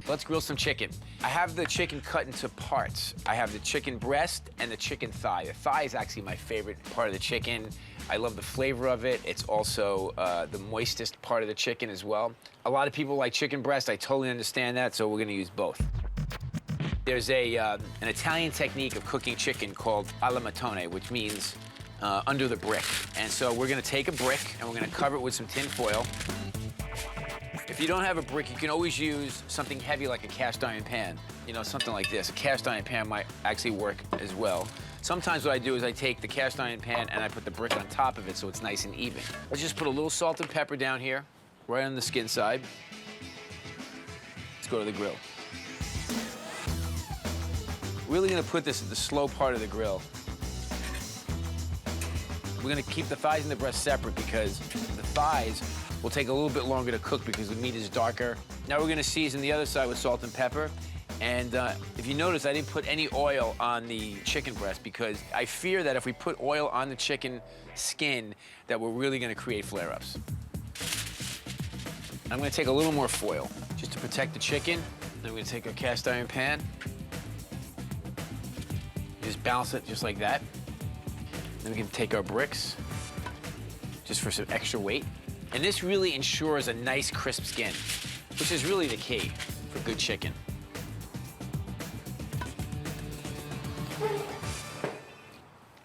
Let's grill some chicken. I have the chicken cut into parts. I have the chicken breast and the chicken thigh. The thigh is actually my favorite part of the chicken. I love the flavor of it. It's also the moistest part of the chicken as well. A lot of people like chicken breast. I totally understand that, so we're gonna use both. There's an Italian technique of cooking chicken called alla matone, which means under the brick. And so we're gonna take a brick and we're gonna cover it with some tin foil. If you don't have a brick, you can always use something heavy like a cast iron pan. You know, something like this. A cast iron pan might actually work as well. Sometimes what I do is I take the cast iron pan and I put the brick on top of it so it's nice and even. Let's just put a little salt and pepper down here, right on the skin side. Let's go to the grill. Really gonna put this at the slow part of the grill. We're gonna keep the thighs and the breast separate because the thighs will take a little bit longer to cook because the meat is darker. Now we're gonna season the other side with salt and pepper. And if you notice, I didn't put any oil on the chicken breast because I fear that if we put oil on the chicken skin, that we're really gonna create flare-ups. I'm gonna take a little more foil just to protect the chicken. Then we're gonna take our cast iron pan. Just balance it just like that. Then we can take our bricks just for some extra weight. And this really ensures a nice crisp skin, which is really the key for good chicken.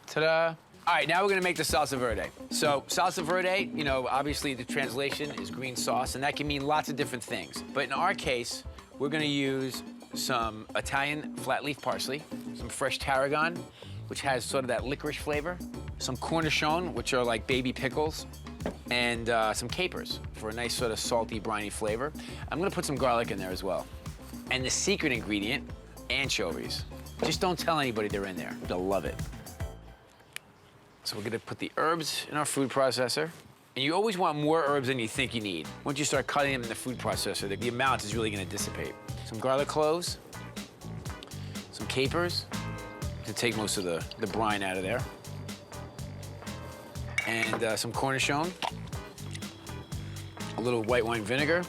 Ta-da! All right, now we're gonna make the salsa verde. So salsa verde, you know, obviously the translation is green sauce, and that can mean lots of different things. But in our case, we're gonna use some Italian flat leaf parsley, some fresh tarragon, which has sort of that licorice flavor, some cornichon, which are like baby pickles, and some capers for a nice sort of salty, briny flavor. I'm gonna put some garlic in there as well. And the secret ingredient, anchovies. Just don't tell anybody they're in there. They'll love it. So we're gonna put the herbs in our food processor. And you always want more herbs than you think you need. Once you start cutting them in the food processor, the amount is really gonna dissipate. Some garlic cloves, some capers to take most of the brine out of there. And some cornichon, a little white wine vinegar,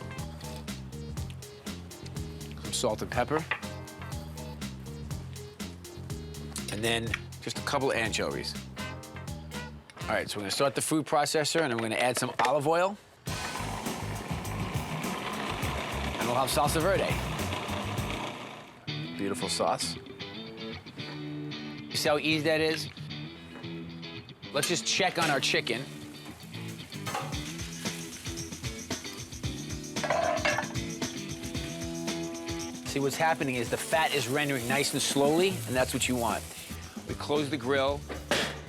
some salt and pepper, and then just a couple of anchovies. All right, so we're gonna start the food processor, and then we're gonna add some olive oil, and we'll have salsa verde. Beautiful sauce. You see how easy that is? Let's just check on our chicken. See, what's happening is the fat is rendering nice and slowly, and that's what you want. We close the grill,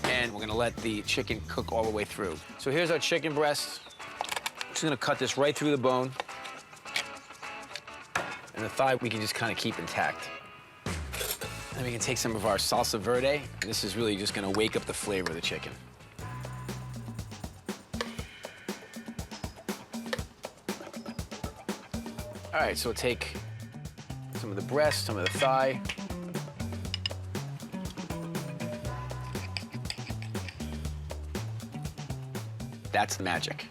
and we're gonna let the chicken cook all the way through. So here's our chicken breast. Just gonna cut this right through the bone. And the thigh we can just kind of keep intact. Then we can take some of our salsa verde. This is really just gonna wake up the flavor of the chicken. All right, so we'll take some of the breast, some of the thigh. That's the magic.